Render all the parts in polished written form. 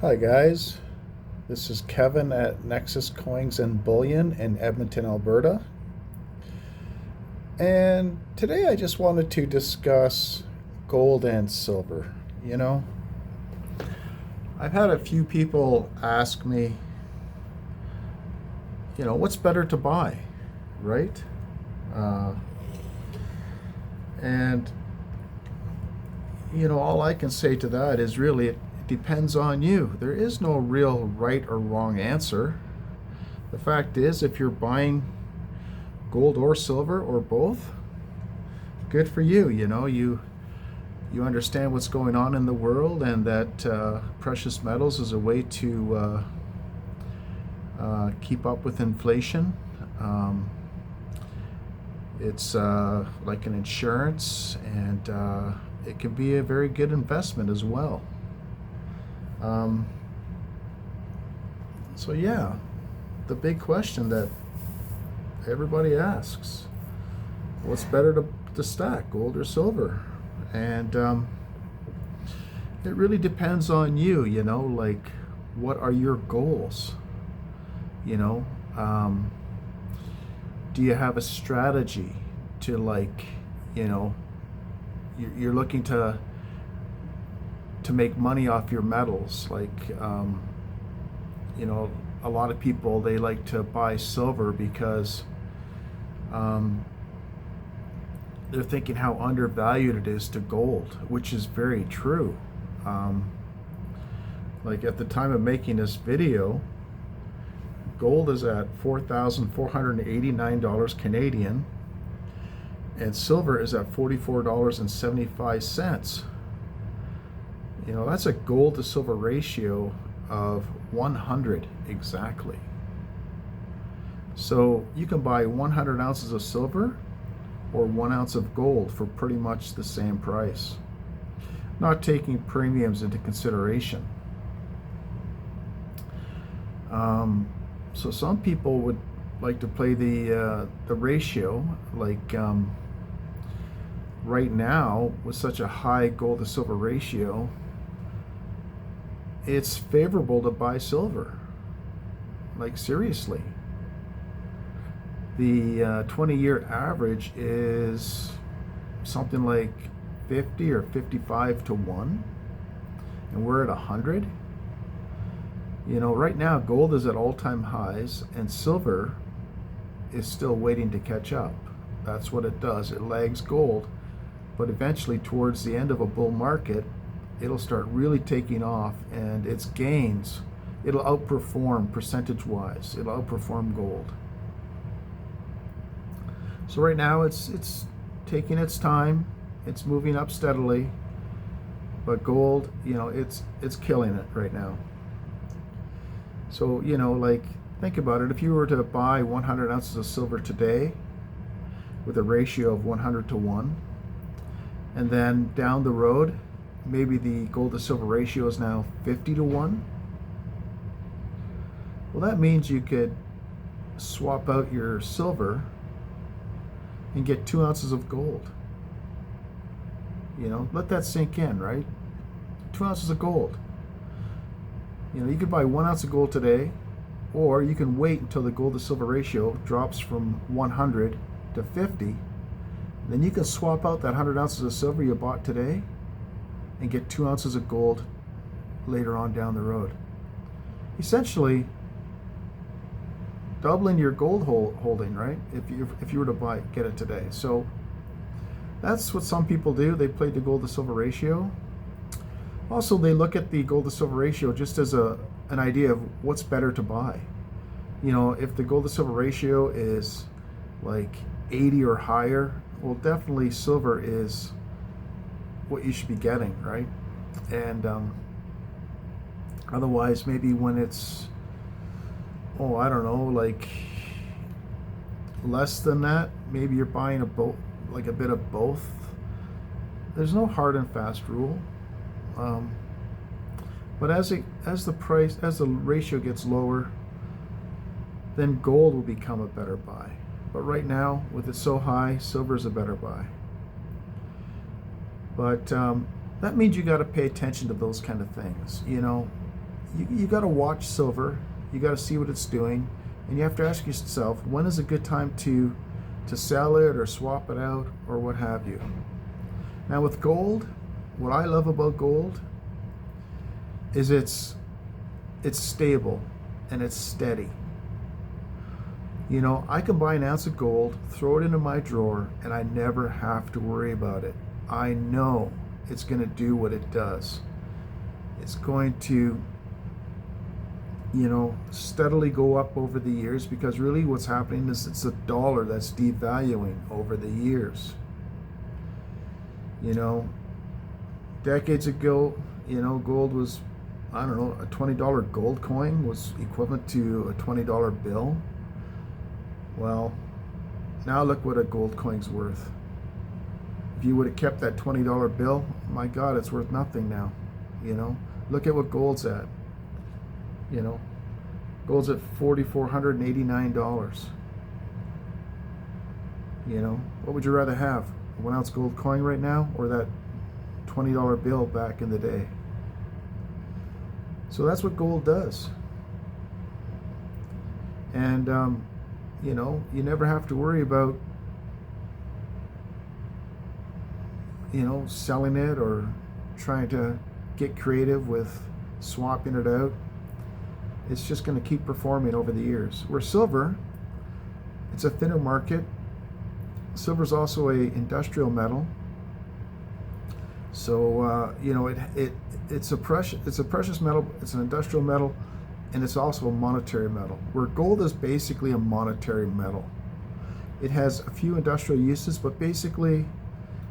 Hi guys, this is Kevin at NEXUS Coins and Bullion in Edmonton, Alberta. And today I just wanted to discuss gold and silver. You know, I've had a few people ask me, what's better to buy, right? Uh, and, all I can say to that is really it depends on you. There is no real right or wrong answer. The fact is, if you're buying gold or silver or both, good for you. You understand what's going on in the world, and that precious metals is a way to keep up with inflation. It's like an insurance, and it can be a very good investment as well. So yeah, the big question that everybody asks, what's better to stack, gold or silver? And it really depends on you, like what are your goals? Do you have a strategy to you're looking to make money off your metals, a lot of people, they like to buy silver because they're thinking how undervalued it is to gold, which is very true. Like at the time of making this video, gold is at $4,489 Canadian, and silver is at $44.75. That's a gold to silver ratio of 100 exactly. So you can buy 100 ounces of silver or 1 ounce of gold for pretty much the same price, not taking premiums into consideration. So some people would like to play the ratio, right now with such a high gold to silver ratio, it's favorable to buy silver. Like seriously. The 20-year average is something like 50 or 55 to 1, and we're at 100. Right now gold is at all-time highs, and silver is still waiting to catch up. That's what it does. It lags gold, but eventually towards the end of a bull market, it'll start really taking off, and its gains, it'll outperform percentage-wise. It'll outperform gold. So right now it's taking its time. It's moving up steadily, but gold, it's killing it right now. So think about it. If you were to buy 100 ounces of silver today with a ratio of 100 to 1, and then down the road, maybe the gold to silver ratio is now 50 to 1. Well, that means you could swap out your silver and get 2 ounces of gold. Let that sink in, right? 2 ounces of gold. You could buy 1 ounce of gold today, or you can wait until the gold to silver ratio drops from 100 to 50. Then you can swap out that 100 ounces of silver you bought today and get 2 ounces of gold later on down the road. Essentially, doubling your gold holding, right? If you were to get it today. So that's what some people do. They play the gold to silver ratio. Also, they look at the gold to silver ratio just as an idea of what's better to buy. If the gold to silver ratio is like 80 or higher, well, definitely silver is what you should be getting, right? And otherwise, maybe when it's, I don't know, like less than that, maybe you're buying a bit of both. There's no hard and fast rule. But as the ratio gets lower, then gold will become a better buy. But right now, with it so high, silver is a better buy. But that means you got to pay attention to those kind of things. you got to watch silver. You got to see what it's doing, and you have to ask yourself, when is a good time to sell it or swap it out or what have you. Now with gold, what I love about gold is it's stable and it's steady. You know, I can buy an ounce of gold, throw it into my drawer, and I never have to worry about it. I know it's going to do what it does. It's going to, you know, steadily go up over the years, because really what's happening is it's the dollar that's devaluing over the years. You know, decades ago, you know, gold was, I don't know, a $20 gold coin was equivalent to a $20 bill. Well, now look what a gold coin's worth. If you would have kept that $20 bill, my God, it's worth nothing now. You know, look at what gold's at. You know, gold's at $4,489. You know, what would you rather have? A 1 ounce gold coin right now, or that $20 bill back in the day? So that's what gold does. And, you know, you never have to worry about, you know, selling it or trying to get creative with swapping it out. It's just going to keep performing over the years. Where silver, it's a thinner market. Silver's also a industrial metal. So you know, it's a precious metal. It's an industrial metal, and it's also a monetary metal. Where gold is basically a monetary metal. It has a few industrial uses, but basically,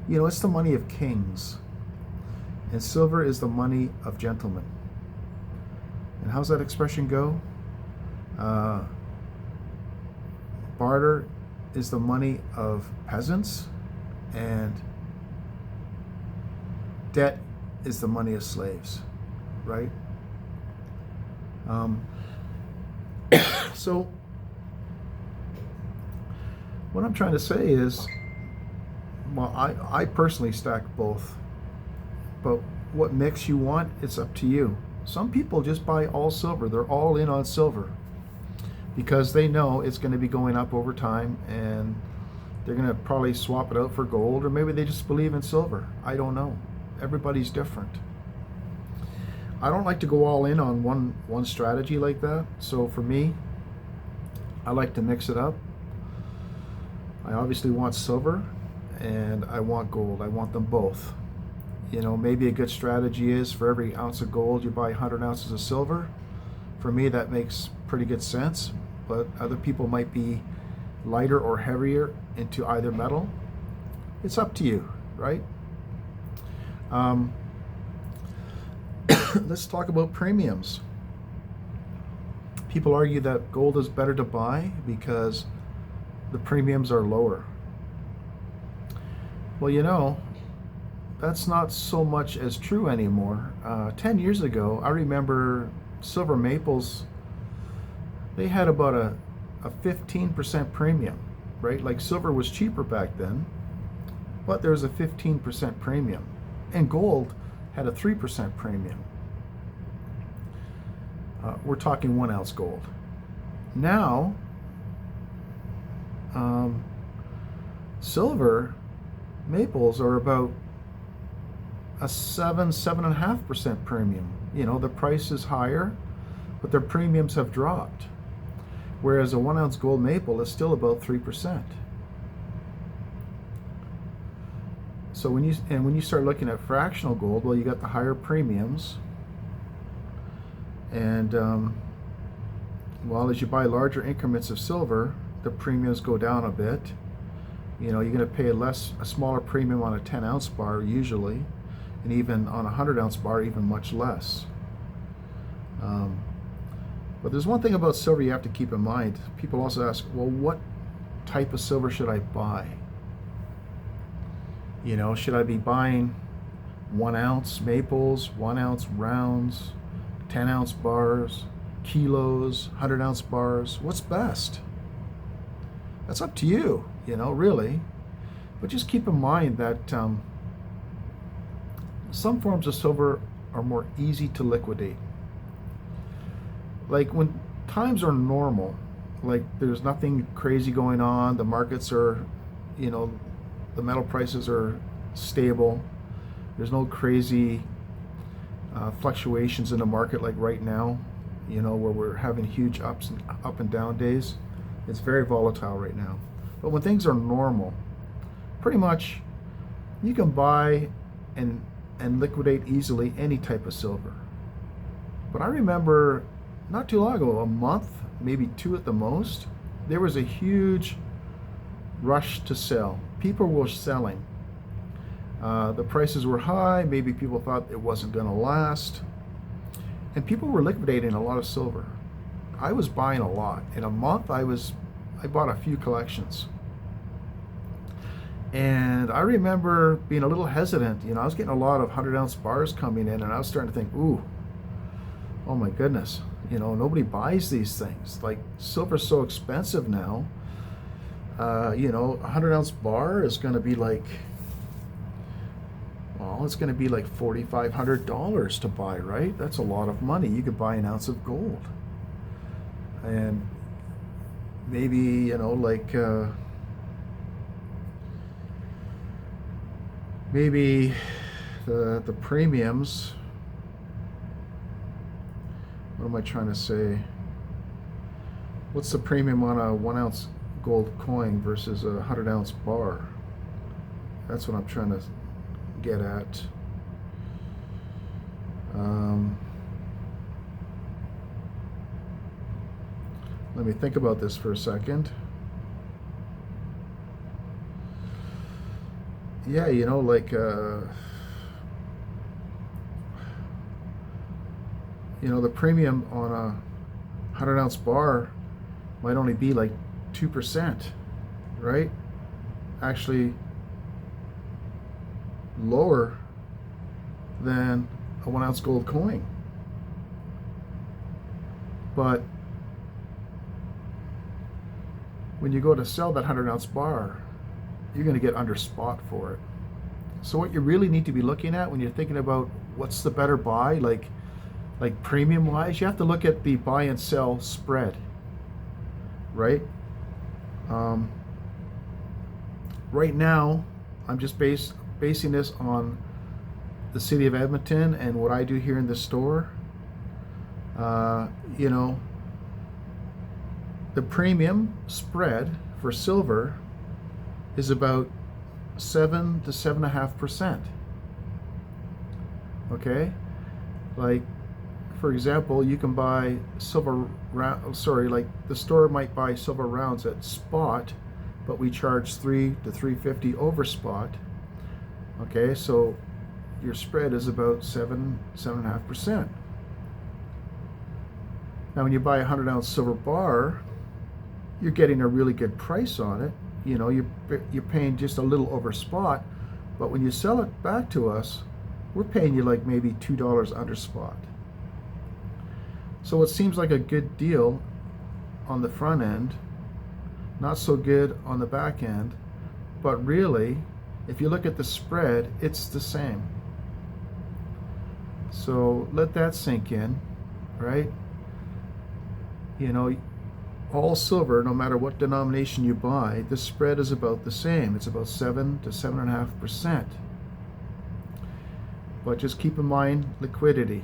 you know, it's the money of kings, and silver is the money of gentlemen. And how's that expression go? Barter is the money of peasants, and debt is the money of slaves, right? So what I'm trying to say is, well, I personally stack both, but what mix you want, it's up to you. Some people just buy all silver. They're all in on silver because they know it's going to be going up over time, and they're going to probably swap it out for gold, or maybe they just believe in silver. I don't know. Everybody's different. I don't like to go all in on one strategy like that. So for me, I like to mix it up. I obviously want silver and I want gold. I want them both. You know, maybe a good strategy is for every ounce of gold, you buy 100 ounces of silver. For me, that makes pretty good sense, but other people might be lighter or heavier into either metal. It's up to you, right? Let's talk about premiums. People argue that gold is better to buy because the premiums are lower. Well, you know, that's not so much as true anymore. 10 years ago, I remember silver maples, they had about a 15% premium, right? Like silver was cheaper back then, but there was a 15% premium. And gold had a 3% premium. We're talking 1 ounce gold. Now, silver maples are about a 7.5% premium. You know, the price is higher, but their premiums have dropped. Whereas a 1 ounce gold maple is still about 3%. So when you start looking at fractional gold, well, you got the higher premiums, and well, as you buy larger increments of silver, the premiums go down a bit. You know, you're going to pay a smaller premium on a 10 ounce bar usually, and even on a 100 ounce bar, even much less. But there's one thing about silver you have to keep in mind. People also ask, well, what type of silver should I buy? You know, should I be buying 1 ounce maples, 1 ounce rounds, 10 ounce bars, kilos, 100 ounce bars? What's best? That's up to you, you know, really. But just keep in mind that some forms of silver are more easy to liquidate. like when times are normal, like there's nothing crazy going on, the markets are, you know, the metal prices are stable, there's no crazy fluctuations in the market like right now, you know, where we're having huge up and down days. It's very volatile right now. But when things are normal, pretty much you can buy and liquidate easily any type of silver. But I remember not too long ago, a month, maybe two at the most, there was a huge rush to sell. People were selling. The prices were high. Maybe people thought it wasn't going to last. And people were liquidating a lot of silver. I was buying a lot. In a month, I bought a few collections. And I remember being a little hesitant. You know, I was getting a lot of 100-ounce bars coming in, and I was starting to think, ooh, oh my goodness, you know, nobody buys these things. Like, silver's so expensive now. You know, a 100-ounce bar is going to be like, well, it's going to be like $4,500 to buy, right? That's a lot of money. You could buy an ounce of gold. And maybe, you know, like, maybe the premiums, what am I trying to say? What's the premium on a 1-ounce gold coin versus a 100-ounce bar? That's what I'm trying to get at. Let me think about this for a second. Yeah, you know, like, you know, the premium on a 100-ounce bar might only be like 2%, right? Actually lower than a 1-ounce gold coin. But when you go to sell that 100-ounce bar, you're going to get under spot for it. So what you really need to be looking at when you're thinking about what's the better buy, like premium wise, you have to look at the buy and sell spread, right? Right now, I'm just basing this on the city of Edmonton and what I do here in the store. You know, the premium spread for silver is about 7 to 7.5%. Okay, like, for example, you can buy silver like the store might buy silver rounds at spot, but we charge $3 to $3.50 over spot. Okay, so your spread is about 7.5%. Now when you buy a 100-ounce silver bar, you're getting a really good price on it. You know, you're paying just a little over spot, but when you sell it back to us, we're paying you like maybe $2 under spot. So it seems like a good deal on the front end, not so good on the back end, but really, if you look at the spread, it's the same. So let that sink in, right? You know, all silver, no matter what denomination you buy, the spread is about the same. It's about 7 to 7.5%. But just keep in mind liquidity.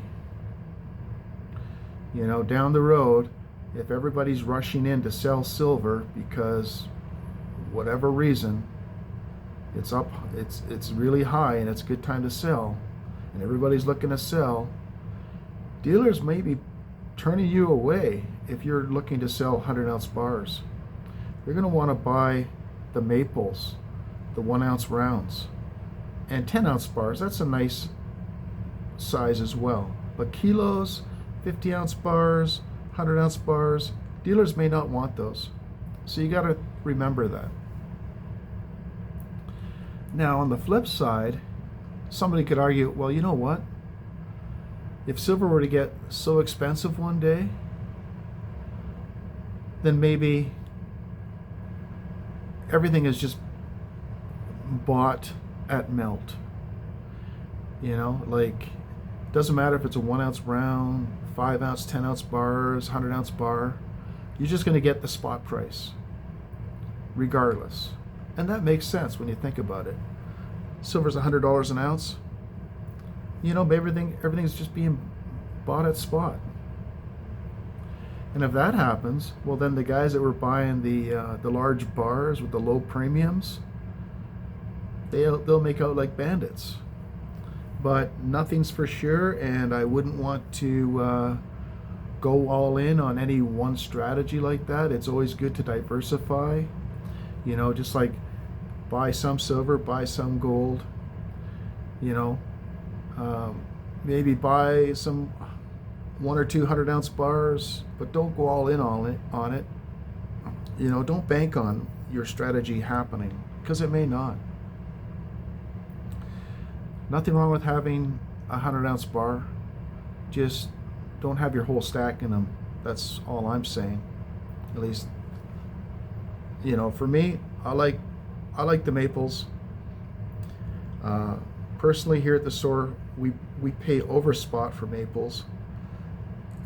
You know, down the road, if everybody's rushing in to sell silver because whatever reason, it's up, it's really high and it's a good time to sell, and everybody's looking to sell, dealers may be turning you away if you're looking to sell 100-ounce bars. You're going to want to buy the maples, the 1-ounce rounds, and 10-ounce bars. That's a nice size as well. But kilos, 50-ounce bars, 100-ounce bars, dealers may not want those. So you got to remember that. Now on the flip side, somebody could argue, well, you know what? If silver were to get so expensive one day, then maybe everything is just bought at melt. You know, like Doesn't matter if it's a 1 ounce round, 5 ounce, 10 ounce bars, 100 ounce bar. You're just going to get the spot price, regardless. And that makes sense when you think about it. Silver's $100 an ounce. You know, everything's just being bought at spot. And if that happens, well, then the guys that were buying the large bars with the low premiums, they'll make out like bandits. But nothing's for sure, and I wouldn't want to go all in on any one strategy like that. It's always good to diversify. You know, just like buy some silver, buy some gold. You know, maybe buy some 1 or 2 100-ounce bars, but don't go all in on it. You know, don't bank on your strategy happening, because it may not. Nothing wrong with having a 100-ounce bar. Just don't have your whole stack in them. That's all I'm saying. At least, you know, for me, I like the maples. Personally, here at the store, we pay over spot for maples,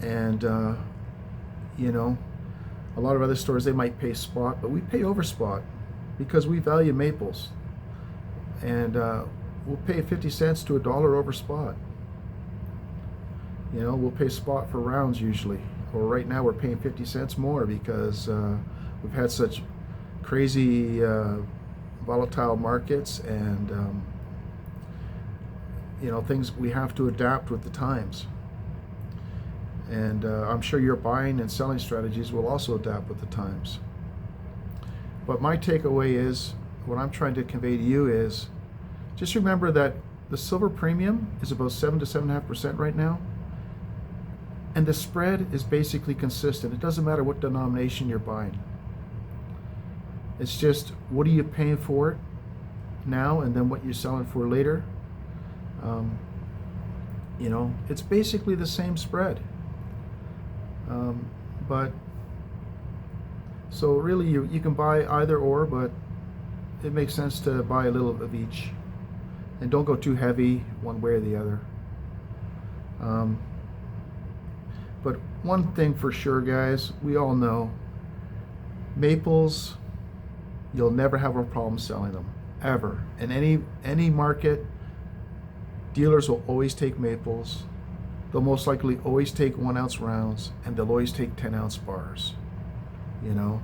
and you know, a lot of other stores, they might pay spot, but we pay over spot because we value maples, and we'll pay 50 cents to $1 over spot. You know, we'll pay spot for rounds usually, or right now we're paying 50 cents more because we've had such crazy volatile markets, and you know, things, we have to adapt with the times. And I'm sure your buying and selling strategies will also adapt with the times. But my takeaway is, what I'm trying to convey to you is, just remember that the silver premium is about 7 to 7.5% right now, and the spread is basically consistent. It doesn't matter what denomination you're buying. It's just, what are you paying for it now, and then what you're selling for later. You know, it's basically the same spread. But so really, you can buy either or, but it makes sense to buy a little of each, and don't go too heavy one way or the other. But one thing for sure, guys, we all know, maples, you'll never have a problem selling them, ever. In any market, dealers will always take maples. They'll most likely always take 1 ounce rounds, and they'll always take 10-ounce bars, you know.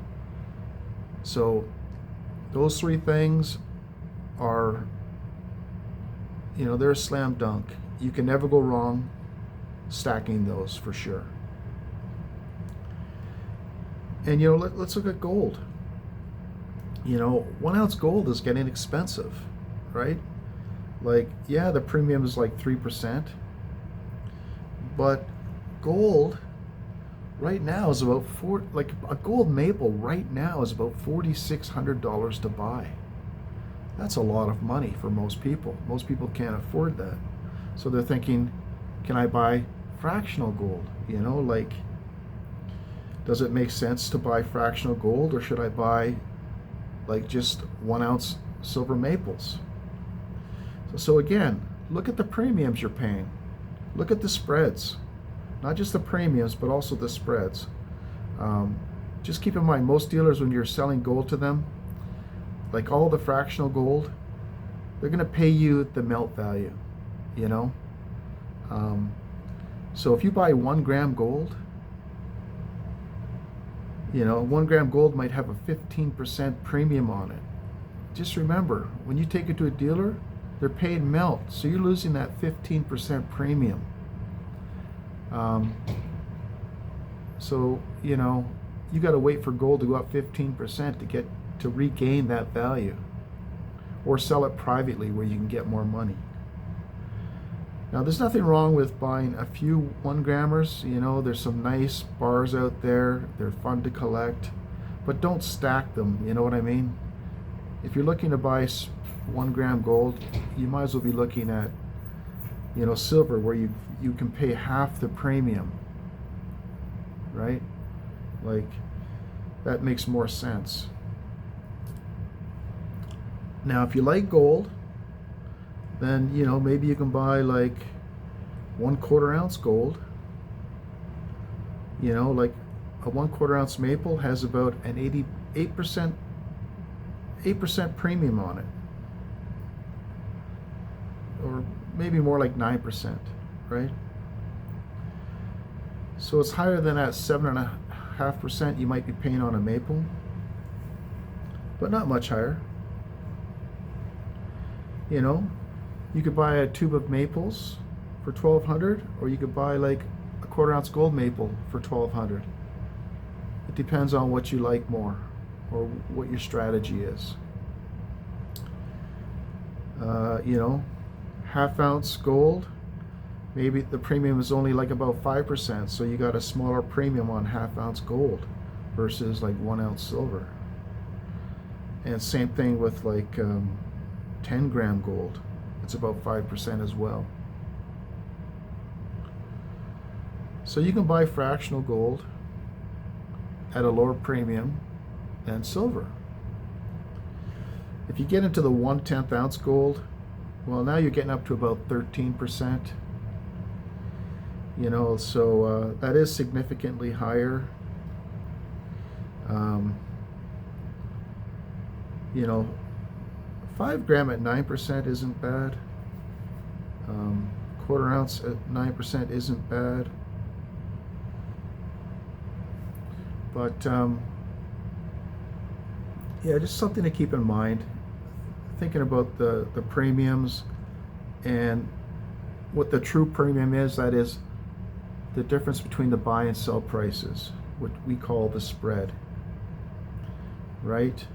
So those three things are, you know, they're a slam dunk. You can never go wrong stacking those, for sure. And, you know, let's look at gold. You know, 1 ounce gold is getting expensive, right? Like, yeah, the premium is like 3%, but gold right now is about like a gold maple right now is about $4,600 to buy. That's a lot of money for most people. Most people can't afford that. So they're thinking, can I buy fractional gold? You know, like, does it make sense to buy fractional gold, or should I buy like just 1 ounce silver maples? So again, look at the premiums you're paying. Look at the spreads. Not just the premiums, but also the spreads. Just keep in mind, most dealers, when you're selling gold to them, like all the fractional gold, they're going to pay you the melt value, you know. So if you buy 1 gram gold, you know, 1 gram gold might have a 15% premium on it. Just remember, when you take it to a dealer, they're paid melt, so you're losing that 15% premium. So, you know, you got to wait for gold to go up 15% to regain that value, or sell it privately where you can get more money. Now, there's nothing wrong with buying a few 1 grammers. You know, there's some nice bars out there. They're fun to collect, but don't stack them. You know what I mean? If you're looking to buy 1 gram gold, you might as well be looking at, you know, silver, where you can pay half the premium, right? Like, that makes more sense. Now, if you like gold, then, you know, maybe you can buy like 1/4 ounce gold, you know, like a 1/4 ounce maple has about an 8% premium on it, or maybe more like 9%, right? So it's higher than that 7.5% you might be paying on a maple, but not much higher. You know, you could buy a tube of maples for $1,200, or you could buy like a 1/4 ounce gold maple for $1,200. It depends on what you like more, or what your strategy is. You know, 1/2 ounce gold, maybe the premium is only like about 5%, so you got a smaller premium on 1/2 ounce gold versus like 1 ounce silver. And same thing with like 10-gram gold. It's about 5% as well. So you can buy fractional gold at a lower premium than silver. If you get into the 1/10 ounce gold, well, now you're getting up to about 13%. You know, so that is significantly higher. You know, 5 gram at 9% isn't bad. 1/4 ounce at 9% isn't bad. But yeah, just something to keep in mind. Thinking about the premiums and what the true premium is, that is the difference between the buy and sell prices, what we call the spread, right?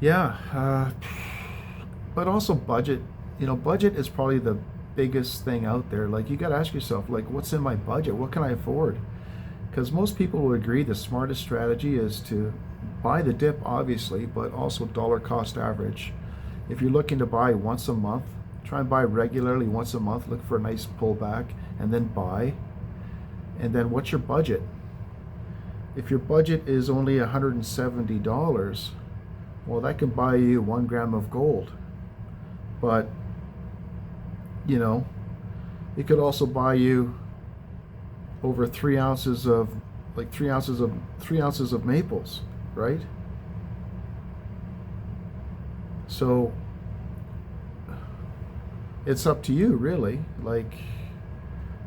Yeah, but also budget. You know, budget is probably the biggest thing out there. Like, you got to ask yourself, like, what's in my budget? What can I afford? Because most people will agree the smartest strategy is to buy the dip, obviously, but also dollar cost average. If you're looking to buy once a month, try and buy regularly once a month, look for a nice pullback, and then buy. And then what's your budget? If your budget is only $170, well, that can buy you 1 gram of gold. But, you know, it could also buy you over 3 ounces of, like 3 ounces of maples, right? So it's up to you, really. Like,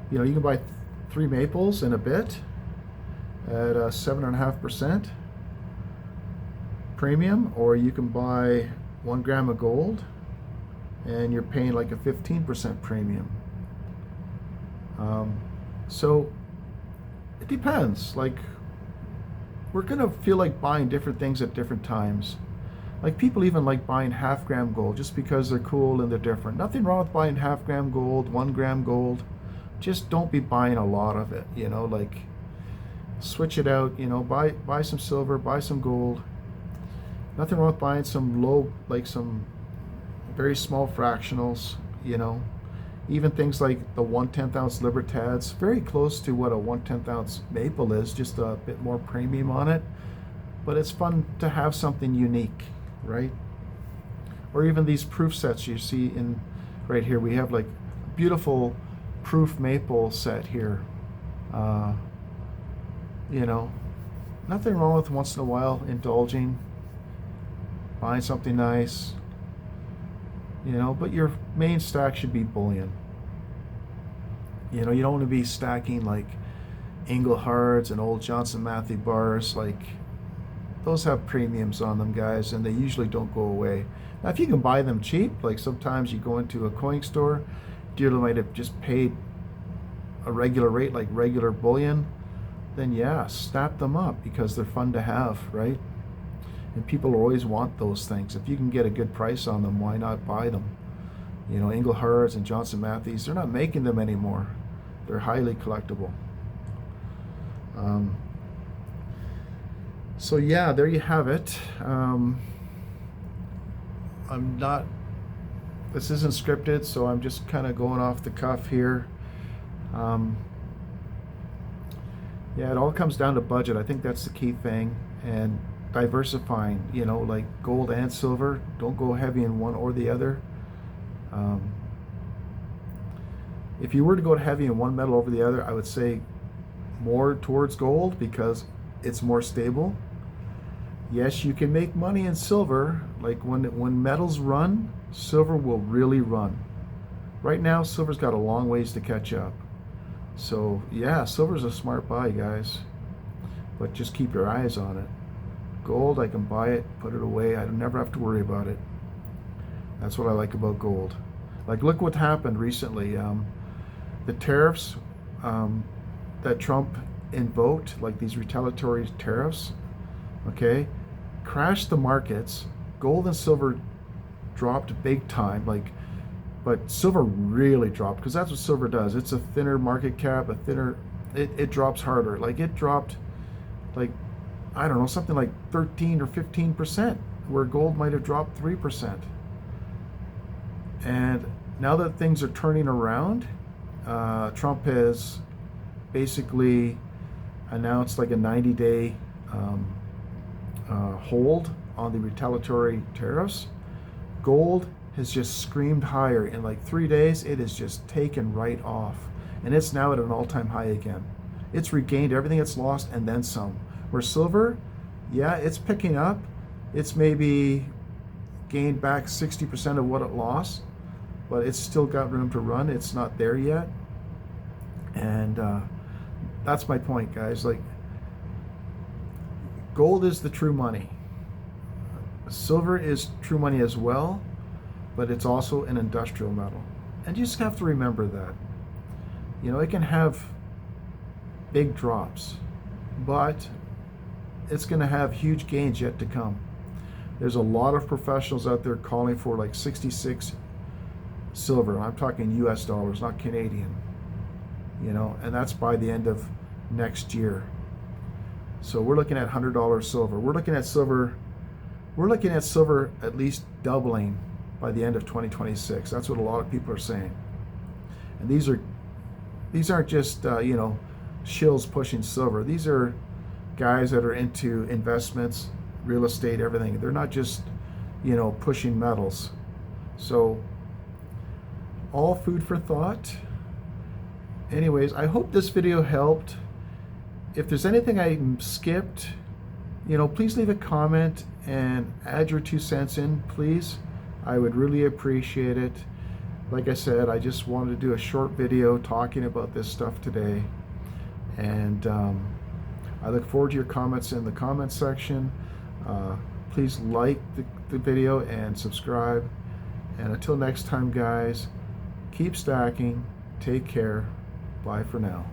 you know, you can buy 3 maples in a bit at 7.5% premium, or you can buy 1 gram of gold and you're paying like a 15% premium. So it depends. Like, we're gonna feel like buying different things at different times. Like, people even like buying 1/2 gram gold just because they're cool and they're different. Nothing wrong with buying 1/2 gram gold, 1 gram gold. Just don't be buying a lot of it, you know, like, switch it out, you know, buy some silver, buy some gold. Nothing wrong with buying some low, like some very small fractionals, you know. Even things like the 1/10 ounce Libertads, very close to what a 1/10 ounce maple is, just a bit more premium on it. But it's fun to have something unique, right? Or even these proof sets you see in right here. We have like a beautiful proof maple set here. You know, nothing wrong with once in a while indulging, buying something nice, you know, but your main stack should be bullion. You know, you don't want to be stacking like Englehards and old Johnson Matthey bars. Like, those have premiums on them, guys, and they usually don't go away. Now, if you can buy them cheap, like sometimes you go into a coin store, dealer might have just paid a regular rate, like regular bullion, then yeah, snap them up because they're fun to have, right? And people always want those things. If you can get a good price on them, why not buy them? You know, Englehards and Johnson Mattheys, they're not making them anymore. They're highly collectible. So yeah, there you have it. This isn't scripted, so I'm just kind of going off the cuff here. Yeah, it all comes down to budget. I think that's the key thing. And diversifying, you know, like gold and silver. Don't go heavy in one or the other. If you were to go heavy in one metal over the other, I would say more towards gold because it's more stable. Yes, you can make money in silver. Like when metals run, silver will really run. Right now, silver's got a long ways to catch up. So yeah, silver's a smart buy, guys. But just keep your eyes on it. Gold, I can buy it, put it away. I never have to worry about it. That's what I like about gold. Like, look what happened recently. The tariffs that Trump invoked, like these retaliatory tariffs, okay, crashed the markets. Gold and silver dropped big time, like, but silver really dropped because that's what silver does. It's a thinner market cap, it drops harder. Like, it dropped, like, I don't know, something like 13 or 15%, where gold might have dropped 3%. And now that things are turning around, Trump has basically announced like a 90-day hold on the retaliatory tariffs. Gold has just screamed higher. In like 3 days, it has just taken right off. And it's now at an all-time high again. It's regained everything it's lost and then some. Where silver, yeah, it's picking up. It's maybe gained back 60% of what it lost, but it's still got room to run. It's not there yet. And that's my point, guys. Like, gold is the true money. Silver is true money as well, but it's also an industrial metal. And you just have to remember that. You know, it can have big drops, but it's going to have huge gains yet to come. There's a lot of professionals out there calling for like 66 silver. I'm talking US dollars, not Canadian. You know, and that's by the end of next year. So we're looking at $100 silver. We're looking at silver at least doubling by the end of 2026. That's what a lot of people are saying. And these aren't just you know, shills pushing silver. These are guys that are into investments, real estate, everything. They're not just, you know, pushing metals. So all food for thought. Anyways, I hope this video helped. If there's anything I skipped, you know, please leave a comment and add your 2 cents in, please. I would really appreciate it. Like I said, I just wanted to do a short video talking about this stuff today. And I look forward to your comments in the comment section. Please like the video and subscribe. And until next time, guys, keep stacking. Take care. Bye for now.